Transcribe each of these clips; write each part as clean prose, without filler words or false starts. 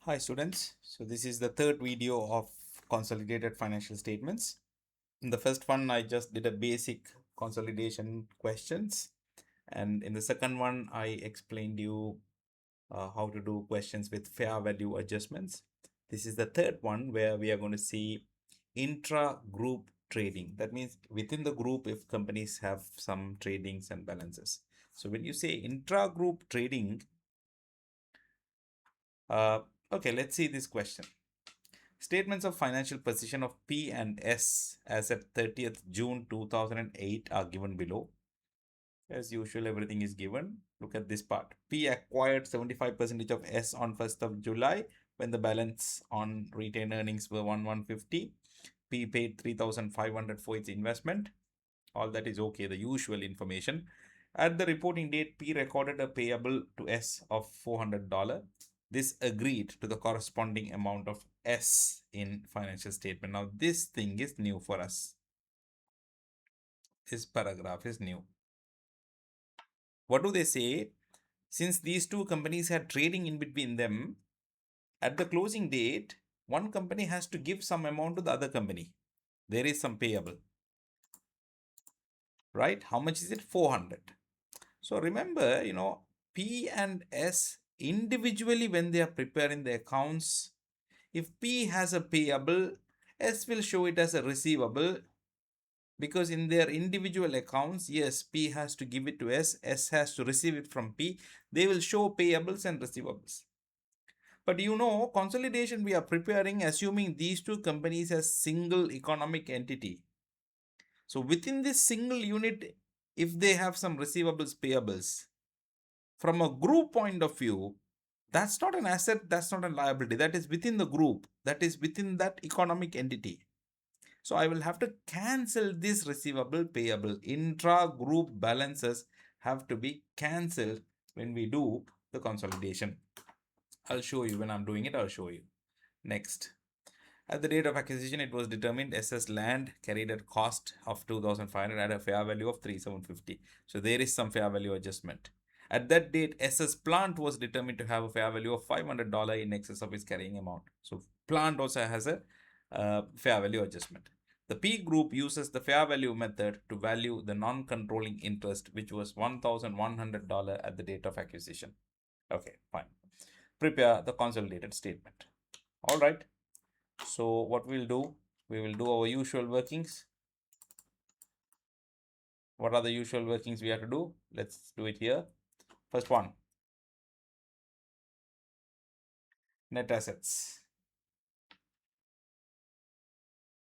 Hi students, so this is the third video of consolidated financial statements. In the first one, I just did a basic consolidation questions, and in the second one, I explained you how to do questions with fair value adjustments. This is the third one where we are going to see intra-group trading. That means within the group if companies have some tradings and balances. So when you say intra-group trading, okay, let's see this question. Statements of financial position of P and S as at 30th June 2008 are given below. As usual, everything is given. Look at this part. P acquired 75% of S on 1st of July when the balance on retained earnings were 1,150. P paid 3,500 for its investment. All that is okay, the usual information. At the reporting date, P recorded a payable to S of $400. This agreed to the corresponding amount of S in financial statement. Now, this thing is new for us. This paragraph is new. What do they say? Since these two companies had trading in between them, at the closing date, one company has to give some amount to the other company. There is some payable, right? How much is it? 400. So remember, P and S individually when they are preparing the accounts, if P has a payable, S will show it as a receivable because in their individual accounts, yes, P has to give it to S, S has to receive it from P. They will show payables and receivables. But consolidation we are preparing assuming these two companies as single economic entity. So within this single unit, if they have some receivables, payables, from a group point of view, that's not an asset, that's not a liability. That is within the group, that is within that economic entity. So I will have to cancel this receivable payable. Intra-group balances have to be cancelled when we do the consolidation. I'll show you when I'm doing it, I'll show you. Next. At the date of acquisition, it was determined SS land carried at cost of 2,500 at a fair value of 3,750. So there is some fair value adjustment. At that date, SS plant was determined to have a fair value of $500 in excess of its carrying amount. So plant also has a fair value adjustment. The P group uses the fair value method to value the non-controlling interest, which was $1,100 at the date of acquisition. Okay, fine. Prepare the consolidated statement. All right. So what we'll do, we will do our usual workings. What are the usual workings we have to do? Let's do it here. First one, net assets.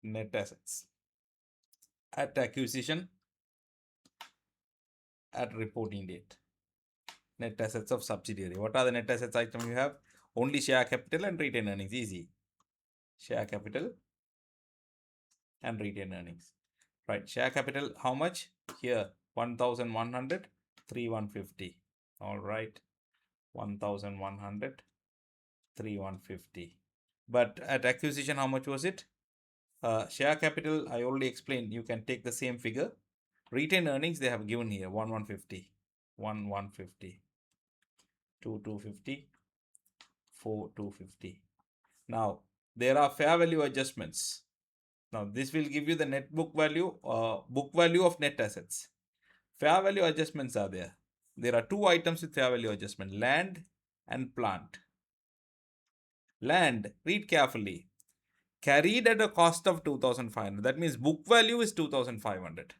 Net assets. At acquisition, at reporting date. Net assets of subsidiary. What are the net assets items you have? Only share capital and retained earnings. Easy. Share capital and retained earnings. Right. Share capital, how much? Here, 1,100, 3,150. All right. 1,100, 3,150. But at acquisition, how much was it? Share capital, I already explained. You can take the same figure. Retained earnings, they have given here 1,150, 1,150, 2,250, 4,250. Now, there are fair value adjustments. Now, this will give you the net book value of net assets. Fair value adjustments are there. There are two items with fair value adjustment, land and plant. Land, read carefully. Carried at a cost of 2,500. That means book value is 2,500.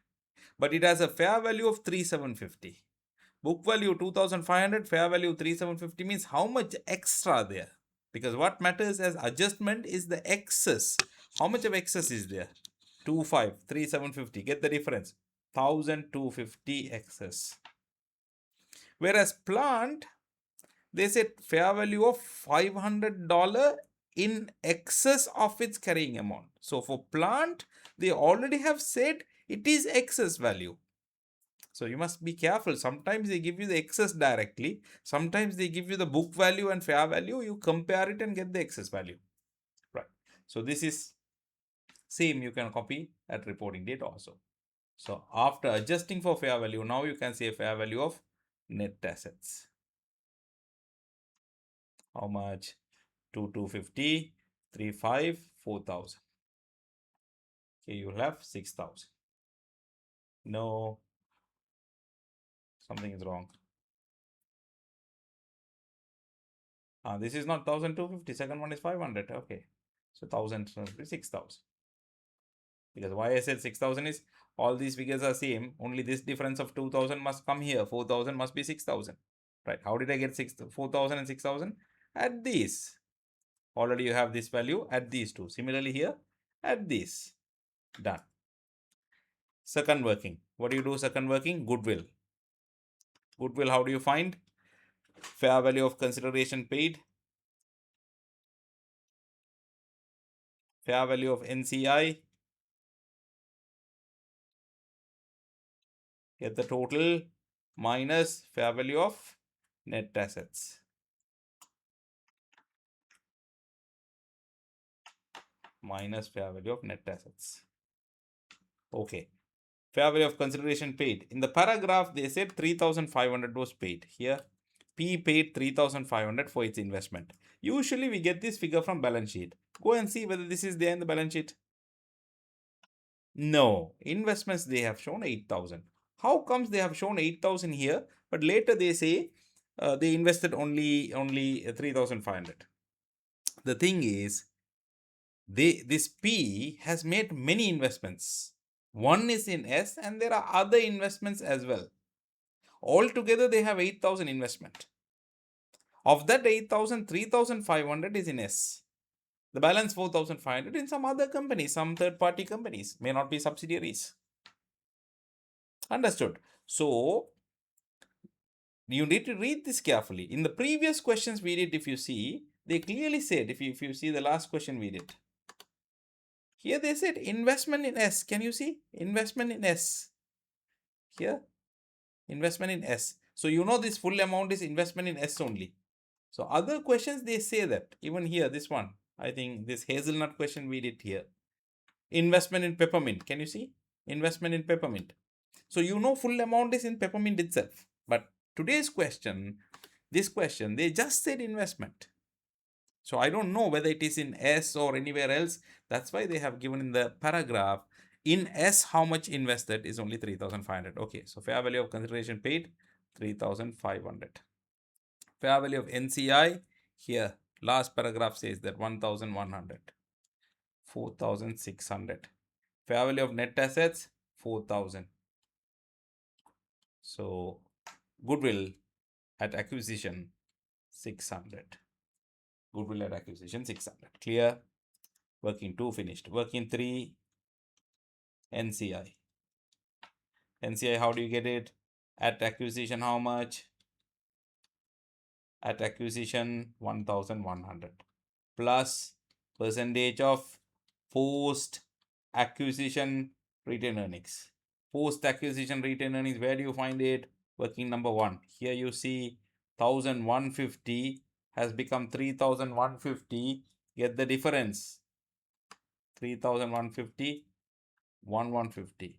But it has a fair value of 3,750. Book value 2,500, fair value 3,750 means how much extra there? Because what matters as adjustment is the excess. How much of excess is there? 2,500, 3,750. Get the difference. 1,250 excess. Whereas plant, they said fair value of $500 in excess of its carrying amount. So for plant, they already have said it is excess value. So you must be careful. Sometimes they give you the excess directly. Sometimes they give you the book value and fair value. You compare it and get the excess value. Right. So this is same you can copy at reporting date also. So after adjusting for fair value, now you can say fair value of net assets. How much? 250, 35, 4,000. Okay, you will have 6,000. No, something is wrong. This is not 1,250. Second one is 500. Okay, so 1,000, 6,000. Because why I said 6,000 is all these figures are same. Only this difference of 2,000 must come here. 4,000 must be 6,000. Right? How did I get 4,000 and 6,000? At these. Already you have this value at these two. Similarly here at this. Done. Second working. What do you do second working? Goodwill. Goodwill, how do you find? Fair value of consideration paid. Fair value of NCI. Get the total minus fair value of net assets. Minus fair value of net assets. Okay. Fair value of consideration paid. In the paragraph, they said 3,500 was paid. Here, P paid 3,500 for its investment. Usually, we get this figure from balance sheet. Go and see whether this is there in the balance sheet. No. Investments, they have shown 8,000. How comes they have shown 8,000 here, but later they say they invested only 3,500? The thing is, this P has made many investments. One is in S and there are other investments as well. Altogether, they have 8,000 investment. Of that 8,000, 3,500 is in S. The balance 4,500 in some other companies, some third-party companies, may not be subsidiaries. Understood? So, you need to read this carefully. In the previous questions we did, if you see, they clearly said, if you see the last question we did, here they said investment in S. Can you see? Investment in S. Here, investment in S. So, you know this full amount is investment in S only. So, other questions they say that. Even here, this one, I think this hazelnut question we did here. Investment in peppermint. Can you see? Investment in peppermint. So, you know full amount is in peppermint itself. But today's question, this question, they just said investment. So, I don't know whether it is in S or anywhere else. That's why they have given in the paragraph, in S, how much invested is only 3,500. Okay, so fair value of consideration paid, 3,500. Fair value of NCI, here, last paragraph says that 1,100. 4,600. Fair value of net assets, 4,000. So, goodwill at acquisition, 600. Goodwill at acquisition, 600. Clear? Working 2 finished. Working 3, NCI. NCI, how do you get it? At acquisition, how much? At acquisition, 1,100. Plus percentage of post acquisition retained earnings. Post acquisition retained earnings, where do you find it? Working number 1. Here you see 1,150 has become 3,150. Get the difference. 3,150, 1,150.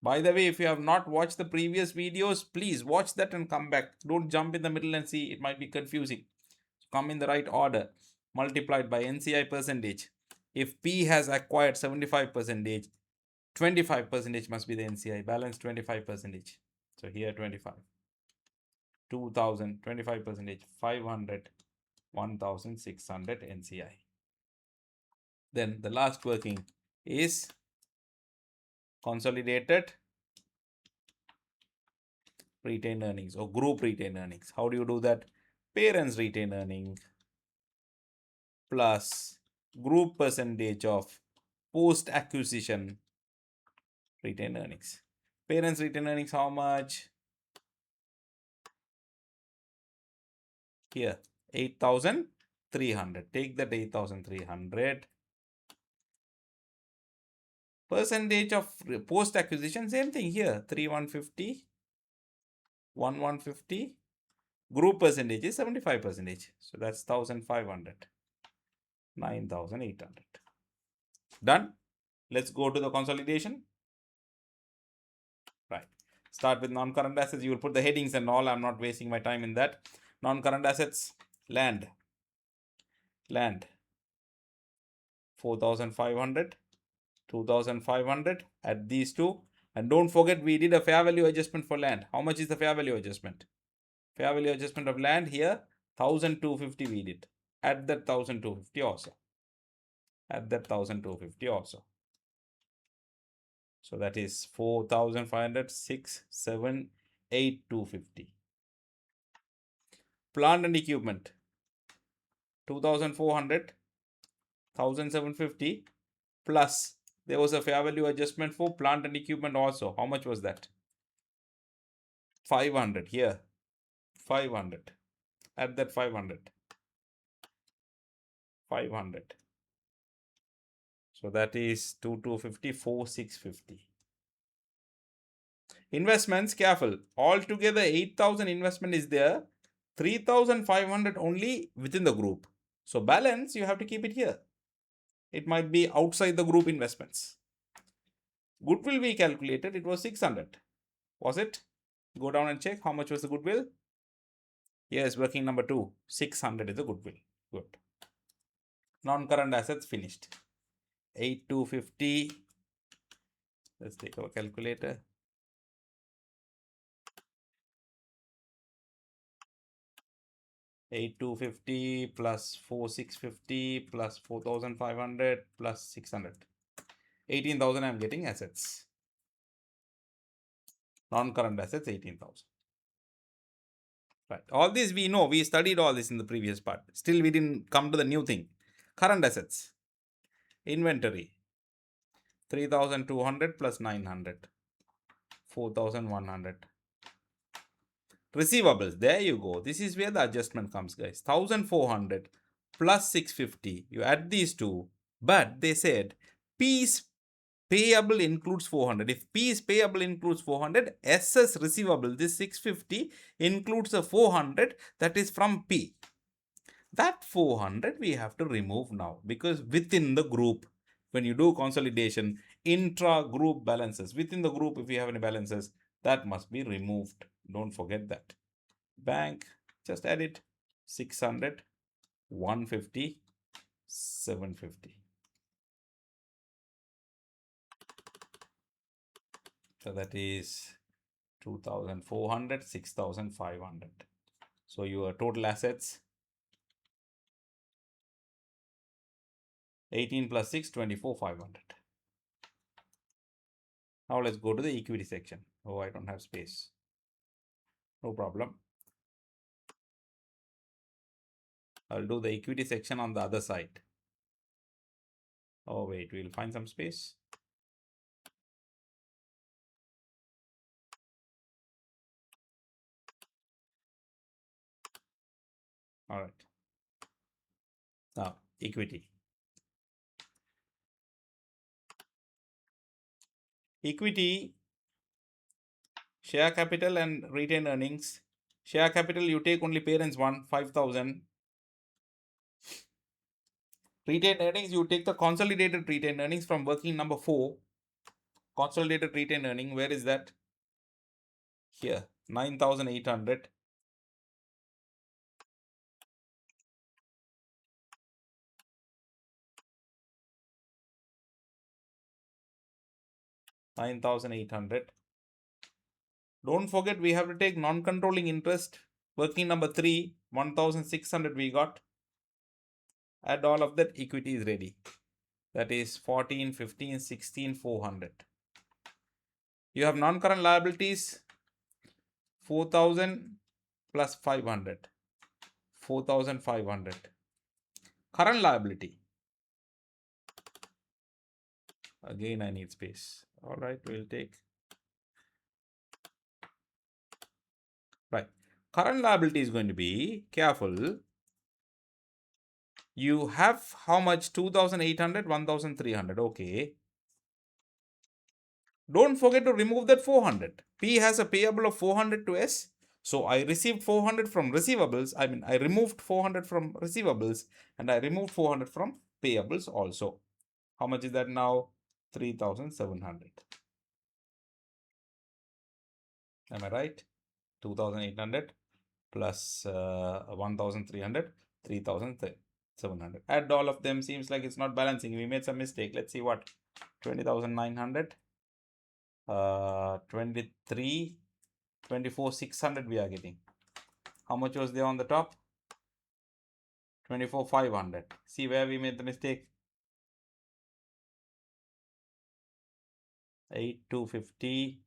By the way, if you have not watched the previous videos, please watch that and come back. Don't jump in the middle and see. It might be confusing. Come in the right order. Multiplied by NCI percentage. If P has acquired 75%, 25% must be the NCI. Balance 25%. So here 25. 2,000, 25%, 500, 1,600 NCI. Then the last working is consolidated retained earnings or group retained earnings. How do you do that? Parents retained earning plus group percentage of post acquisition retained earnings. Parents retained earnings, how much? Here, 8,300. Take that 8,300. Percentage of post acquisition, same thing here, 3,150, 1,150. Group percentage is 75%. So that's 1,500, 9,800. Done. Let's go to the consolidation. Right. Start with non-current assets. You will put the headings and all. I'm not wasting my time in that. Non-current assets, land. Land 4,500, 2,500. Add these two. And don't forget, we did a fair value adjustment for land. How much is the fair value adjustment? Fair value adjustment of land here, 1,250 we did. Add that 1,250 also. Add that 1,250 also. So that is 4,500, 6, 7, 8, 250. Plant and equipment, 2,400, 1,750 plus there was a fair value adjustment for plant and equipment also. How much was that? 500 here. 500. Add that 500. 500. So that is 2,250, 4,650. Investments, careful. Altogether 8,000 investment is there. 3,500 only within the group. So balance, you have to keep it here. It might be outside the group investments. Goodwill we calculated, it was 600. Was it? Go down and check how much was the goodwill. Yes, working number 2. 600 is the goodwill. Good. Non-current assets finished. 8,250. Let's take our calculator. 8,250 plus 4,650 plus 4,500 plus 600. 18,000 I'm getting assets. Non-current assets 18,000. Right. All this we know. We studied all this in the previous part. Still we didn't come to the new thing. Current assets. Inventory. 3,200 plus 900. 4,100. Receivables. There you go. This is where the adjustment comes, guys. 1,400 plus 650. You add these two. But they said P is payable includes 400. If P is payable includes 400, SS receivable, this 650 includes a 400 that is from P. That 400 we have to remove now because within the group, when you do consolidation, intra-group balances, within the group, if you have any balances, that must be removed. Don't forget that. Bank, just add it. 600, 150, 750. So that is 2,400, 6,500. So your total assets 18 plus 6, 24,500. Now let's go to the equity section. Oh, I don't have space. No problem. I'll do the equity section on the other side. Oh, wait, we'll find some space. All right. Now, equity. Equity, share capital and retained earnings. Share capital, you take only parents one, 5,000. Retained earnings, you take the consolidated retained earnings from working number 4. Consolidated retained earning, where is that? Here, 9,800. Don't forget we have to take non-controlling interest. Working number 3, 1,600 we got. Add all of that, equity is ready. That is 14, 15, 16, 400. You have non-current liabilities, 4,000 plus 500. 4,500. Current liability. Again, I need space. All right, we'll take. Right. Current liability is going to be, careful. You have how much? 2,800, 1,300. Okay. Don't forget to remove that 400. P has a payable of 400 to S. So I received 400 from receivables. I removed 400 from receivables and I removed 400 from payables also. How much is that now? 3,700. Am I right? 2,800 plus 1,300, 3,700. 700. Add all of them. Seems like it's not balancing. We made some mistake. Let's see what. 20,900. 23. 24,600 we are getting. How much was there on the top? 24,500. See where we made the mistake? 8,250.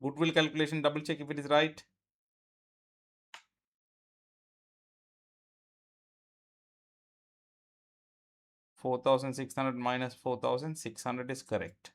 Goodwill calculation, double check if it is right. 4,600 minus 4,600 is correct.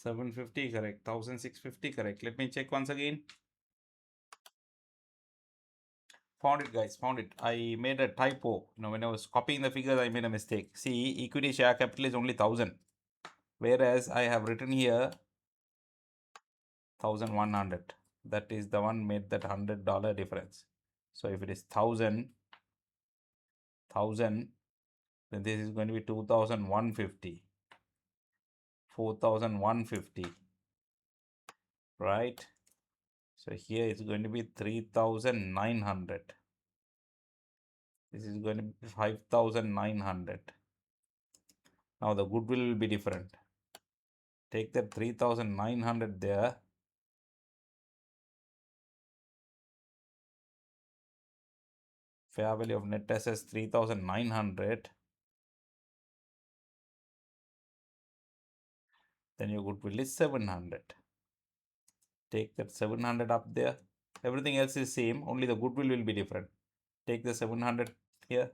$750 correct. $1,650 correct. Let me check once again. Found it, guys. Found it. I made a typo. When I was copying the figures, I made a mistake. See, equity share capital is only 1,000. Whereas I have written here 1,100. That is the one made that $100 difference. So if it is 1,000, then this is going to be 2,150. 4,150. Right? So here it's going to be 3,900. This is going to be 5,900. Now the goodwill will be different. Take that 3,900 there. Fair value of net assets 3,900. Then your goodwill is 700. Take that 700 up there. Everything else is same. Only the goodwill will be different. Take the 700 here.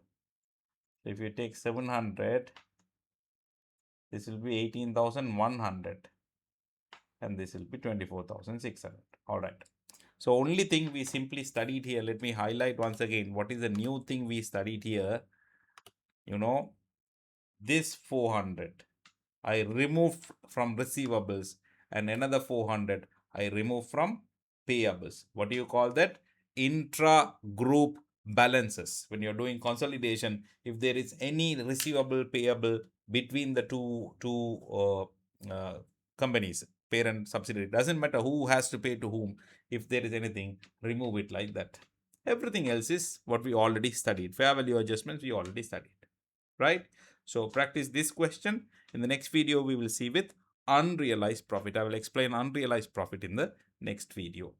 So if you take 700, this will be 18,100. And this will be 24,600. All right. So only thing we simply studied here, let me highlight once again, what is the new thing we studied here? This 400 I removed from receivables and another 400 I removed from payables. What do you call that? Intra-group balances. When you're doing consolidation, if there is any receivable payable between the two companies, parent subsidiary, doesn't matter who has to pay to whom. If there is anything, remove it like that. Everything else is what we already studied. Fair value adjustments we already studied, right? So practice this question. In the next video, we will see with unrealized profit. I will explain unrealized profit in the next video.